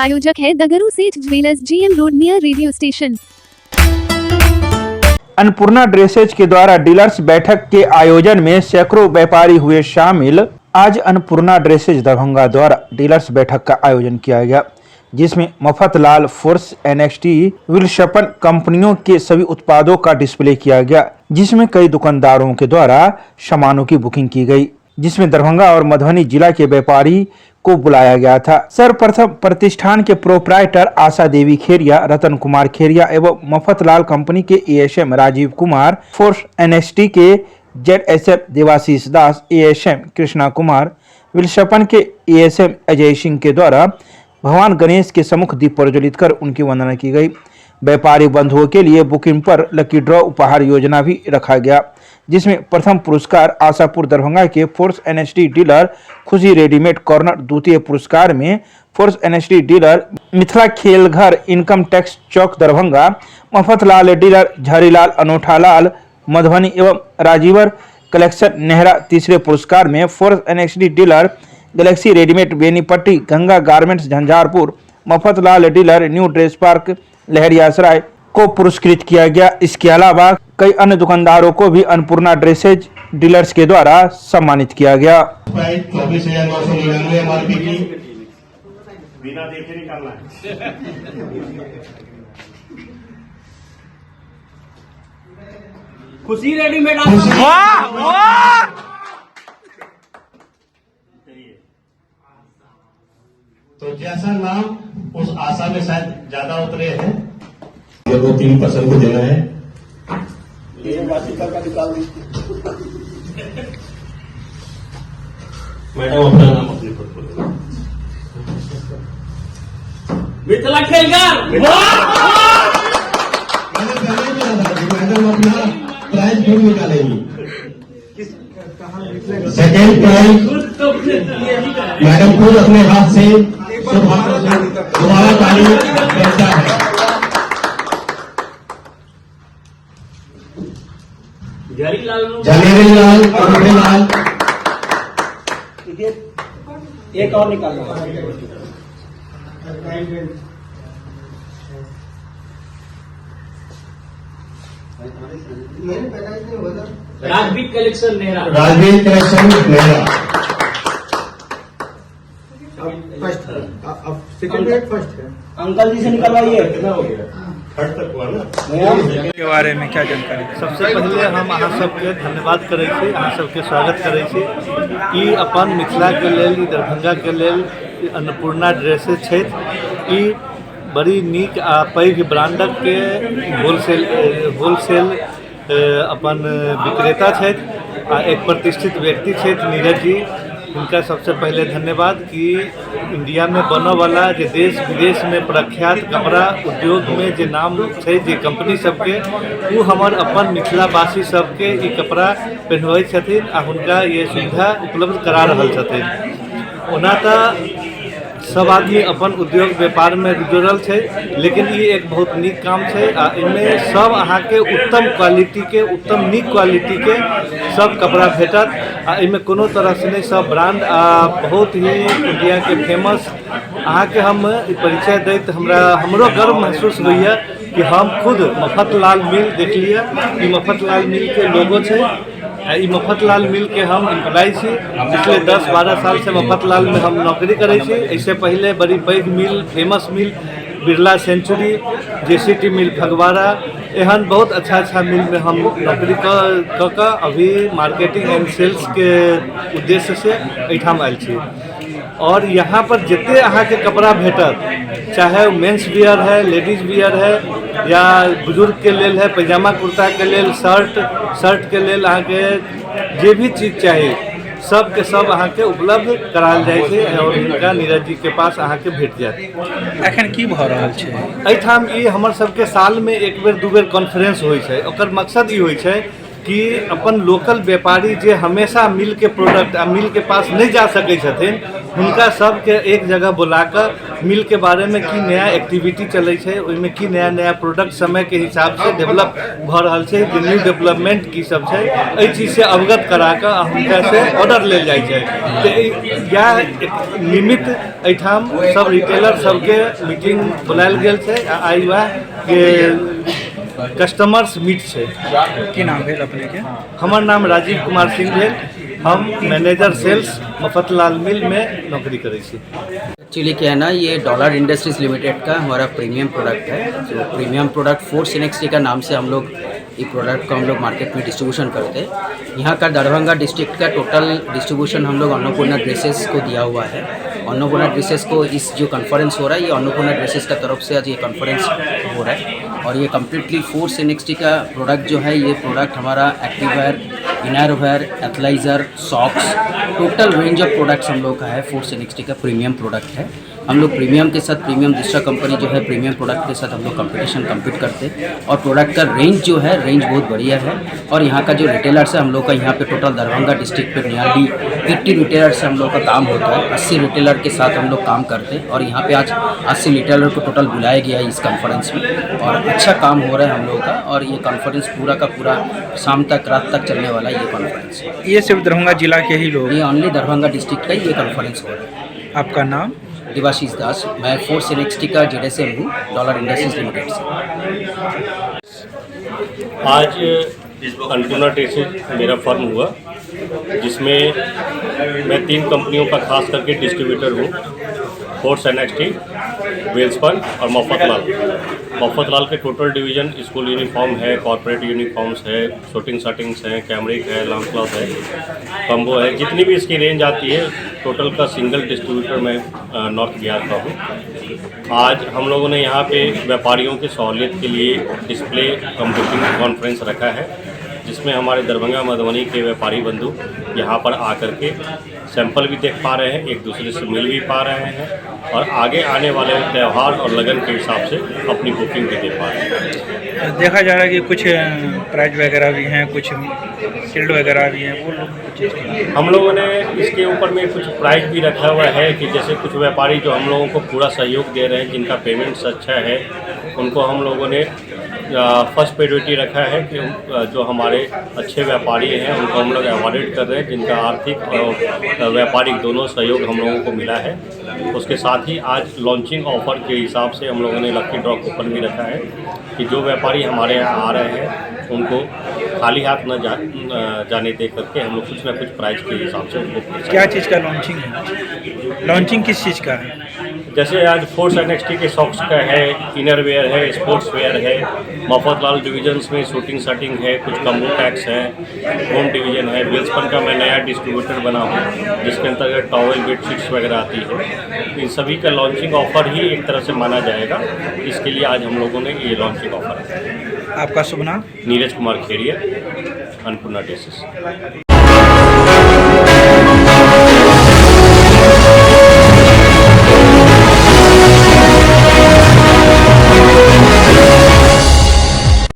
प्रायोजक है Dagru Seth jewellers, GM road near radio station. Annapurna dresses के द्वारा डीलर्स बैठक के आयोजन में सैकड़ों व्यापारी हुए शामिल। आज अन्नपूर्णा ड्रेसेज दरभंगा द्वारा डीलर्स बैठक का आयोजन किया गया, जिसमें मफतलाल, फोर्स, NXT, विल्सन कंपनियों के सभी उत्पादों का डिस्प्ले किया गया, जिसमें कई दुकानदारों के द्वारा सामानों की बुकिंग की गई, जिसमें दरभंगा और मधुबनी जिला के व्यापारी को बुलाया गया था। सर्वप्रथम प्रतिष्ठान के प्रोप्राइटर आशा देवी खेरिया, रतन कुमार खेरिया एवं मफतलाल कंपनी के ASM Rajiv Kumar, force NXT के ZSF Debashish Das, ASM Krishna Kumar, Wilson के ASM अजय सिंह के द्वारा भगवान गणेश के सम्मुख दीप प्रज्वलित कर उनकी वंदना की गई। व्यापारी बंधुओं के लिए बुकिंग पर लकी ड्रॉ उपहार योजना भी रखा गया, जिसमें प्रथम पुरस्कार आशापुर दरभंगा के Force NXT dealer Khushi readymade corner, द्वितीय पुरस्कार में Force NXT dealer Mithila Khelghar income tax Chowk Darbhanga, Mafatlal dealer Jharilal Anothalal Madhubani एवं राजीवर कलेक्शन नेहरा, तीसरे पुरस्कार में Force NXT dealer Galaxy readymade Benipatti, Ganga garments Jhanjharpur, Mafatlal dealer new dress park Laheriasarai को पुरस्कृत किया गया। इसके अलावा कई अन्य दुकानदारों को भी अन्नपूर्णा ड्रेसेज डीलर्स के द्वारा सम्मानित किया गया। 24,999 MRP की बिना देखे निकालना है। खुशी रेडीमेड। तो जैसा नाम उस आशा में शायद ज्यादा उतरे हैं, जब वो 3% को देना है। मैडम अपना नाम अपने पद पर मिथिला खेलघर। मैंने पहले ही बोला था कि मैडम अपना प्राइज खुद निकालेंगी। सेकेंड प्राइज मैडम खुद अपने हाथ से दोबारा ताली करता है। जनेरीलाल लाल एक और निकाल लो। Rajveer collection Nehra. Rajveer collection Nehra first है। अंकल जी से निकलवाइए। कितना हो गया? थर्ड तक हुआ ना? के बारे में क्या जानकारी? सबसे पहले हम अहाँ सबके धन्यवाद करै छी, अहाँ सबके स्वागत करै छी। ई अपन मिथिला के लेल, ई दरभंगा के लेल अन्नपूर्णा ड्रेसेज छै। ई बड़ी नीक आ पैघ ब्रांडक के होलसेल अपन विक्रेता छथि आ एक प्रतिष्ठित व्यक्ति छथि नीरज जी। उनका सबसे पहले धन्यवाद कि इंडिया में बनने वाला जे देश विदेश में प्रख्यात कपड़ा उद्योग में जे नाम है, जे कंपनी सबके वो हमर अपन मिथिलावासी सबके ई कपड़ा पहनबै छथिन आ हुनका ये सुविधा उपलब्ध करा रहल छथिन। ओना तऽ सब आदमी अपन उद्योग व्यापार में जुड़ल छै, लेकिन ये एक बहुत नीक काम छै आ इनमें सब अहाँ के उत्तम क्वालिटी के, उत्तम नीक क्वालिटी के सब कपड़ा भेटत आ इनमें कोनो तरह से नहीं, सब ब्रांड आ बहुत ही इंडिया के फेमस अहाँ के हम परिचय दैत हमरो गर्व महसूस होइए कि हम खुद मफतलाल मिल देख लिया। ई मफतलाल मिल के लोगो छै। ई मफतलाल मिल के हम एम्प्लॉय छी। पिछले 10-12 साल से मफतलाल में हम नौकरी करै छी। इससे पहले बड़ी पैघ मिल, फेमस मिल बिरला सेंचुरी, JCT मिल फगवाड़ा, एहन बहुत अच्छा मिल में हम नौकरी कऽ अभी मार्केटिंग एंड सेल्स के उद्देश्य से एहिठाम आयल छी। और यहाँ पर जितने अहाँ के कपड़ा भेटत, चाहे मेंस वियर है, लेडीज वियर है, या बुजुर्ग के लेल है, पैजामा कुर्ता के लेल, शर्ट के लेल अहाँ के जे भी चीज चाहिए सब के सब अहाँ के उपलब्ध कराल जाए छे और हिनका नीरज जी के पास अहाँ के भेट जायत। एखन की भऽ रहल छै एहिठाम? ई हमर सबके साल में एक बेर दू बेर कॉन्फ्रेंस होइ छै। ओकर मकसद ई होइ छै कि अपन लोकल व्यापारी जे हमेशा मिल के प्रोडक्ट आ मिल के पास नहीं जा सकै छथिन, हुनका सबके एक जगह बुलाकर मिल के बारे में की नया एक्टिविटी चलै छै, ओहिमे की नया नया प्रोडक्ट समय के हिसाब से डेवलप भऽ रहल छै, जे न्यू डेवलपमेंट की सब छै, एहि चीज से अवगत करा कऽ हुनका से ऑर्डर लेल जाइ छै। तऽ इएह निमित्त एहिठाम सब रिटेलर सबके मीटिंग बुलायल गेल छै। आइ वएह के कस्टमर्स मीट छै। की नाम भेल अपने के? हमर नाम राजीव कुमार सिंह भेल। हम मैनेजर सेल्स मफतलाल मिल में नौकरी करै छी। एक्चुअली क्या है ना, ये डॉलर इंडस्ट्रीज लिमिटेड का हमारा प्रीमियम प्रोडक्ट है। जो प्रीमियम प्रोडक्ट फोर्स NXT का नाम से हम लोग ये प्रोडक्ट को हम लोग मार्केट में डिस्ट्रीब्यूशन करते हैं। यहाँ का दरभंगा डिस्ट्रिक्ट का टोटल डिस्ट्रीब्यूशन हम लोग अन्नपूर्णा ड्रेसेस को दिया हुआ है। अन्नपूर्णा ड्रेसेस को इस जो कॉन्फ्रेंस हो रहा है, ये अन्नपूर्णा ड्रेसेस का तरफ से आज ये कॉन्फ्रेंस हो रहा है। और ये कम्प्लीटली फोर्स NXT का प्रोडक्ट जो है, ये प्रोडक्ट हमारा active wear, inner wear, athleisure, socks, total range of products हम लोग का है। फोर्स NXT का प्रीमियम प्रोडक्ट है। हम लोग प्रीमियम के साथ, प्रीमियम दूसरा कंपनी जो है प्रीमियम प्रोडक्ट के साथ हम लोग कंपटीशन कम्पीट करते हैं। और प्रोडक्ट का रेंज जो है, रेंज बहुत बढ़िया है। और यहाँ का जो रिटेलर्स है हम लोग का, यहाँ पे टोटल दरभंगा डिस्ट्रिक्ट पे नियरली 80 रिटेलर से हम लोग का काम होता है। 80 रिटेलर के साथ हम लोग काम करते हैं। और यहाँ पे आज 80 रिटेलर को टोटल बुलाया गया है इस कॉन्फ्रेंस में। और अच्छा काम हो रहा है हम लोग का। और ये कॉन्फ्रेंस पूरा का पूरा शाम तक, रात तक चलने वाला है ये कॉन्फ्रेंस। ये सिर्फ दरभंगा जिला के ही लोग? ये ओनली दरभंगा डिस्ट्रिक्ट का ही ये कॉन्फ्रेंस हो रहा है। आपका नाम? देवाशीष दास। मैं फोर्स NXT का JDSM हूँ, डॉलर इंडस्ट्रीज लिमिटेड से। आज अन्नपूर्णा ड्रेसेज मेरा फर्म हुआ, जिसमें मैं 3 कंपनियों का खास करके डिस्ट्रीब्यूटर हूँ। फोर्स NXT, वेल्सपन और मफतलाल के टोटल डिवीज़न स्कूल यूनिफॉर्म है, कॉर्पोरेट यूनिफॉर्म्स है, शूटिंग शर्टिंग्स हैं, कैमरिक है, लॉन्ग क्लॉथ है, कम्बो है, जितनी भी इसकी रेंज आती है टोटल का सिंगल डिस्ट्रीब्यूटर मैं नॉर्थ बिहार का हूँ। आज हम लोगों ने यहाँ पे व्यापारियों की सहूलियत के लिए डिस्प्ले कंप्यूटिंग कॉन्फ्रेंस रखा है, जिसमें हमारे दरभंगा मधुबनी के व्यापारी बंधु यहाँ पर आकर के सैंपल भी देख पा रहे हैं, एक दूसरे से मिल भी पा रहे हैं और आगे आने वाले त्यौहार और लगन के हिसाब से अपनी बुकिंग भी दे पा रहे हैं। देखा जा रहा है कि कुछ प्राइज वगैरह भी हैं, कुछ शील्ड वगैरह भी हैं, वो लोग हम लोगों ने इसके ऊपर में कुछ प्राइज भी रखा हुआ है कि जैसे कुछ व्यापारी जो हम लोगों को पूरा सहयोग दे रहे हैं, जिनका पेमेंट्स अच्छा है, उनको हम लोगों ने फर्स्ट प्रायोरिटी रखा है कि जो हमारे अच्छे व्यापारी हैं उनको हम लोग अवॉर्डेड कर रहे हैं, जिनका आर्थिक और व्यापारिक दोनों सहयोग हम लोगों को मिला है। उसके साथ ही आज लॉन्चिंग ऑफर के हिसाब से हम लोगों ने लकी ड्रॉ कूपन भी रखा है कि जो व्यापारी हमारे यहाँ आ रहे हैं उनको खाली हाथ न जाने दे करके हम लोग कुछ ना कुछ प्राइस के हिसाब से उनको। क्या चीज़ का लॉन्चिंग है? लॉन्चिंग किस चीज़ का है? जैसे आज फोर्स NXT के सॉक्स का है, इनर वेयर है, स्पोर्ट्स वेयर है, मफतलाल डिवीजन्स में शूटिंग शर्टिंग है, कुछ कम्बो टैक्स है, होम डिवीज़न है। वेल्सपन का मैं नया डिस्ट्रीब्यूटर बना हूँ, जिसके अंतर्गत टॉवल, बेडशीट्स वगैरह आती है। इन सभी का लॉन्चिंग ऑफर ही एक तरह से माना जाएगा। इसके लिए आज हम लोगों ने ये लॉन्चिंग ऑफर है। आपका शुभ नाम? नीरज कुमार खेड़िया, अन्नपूर्णा ड्रेसेस।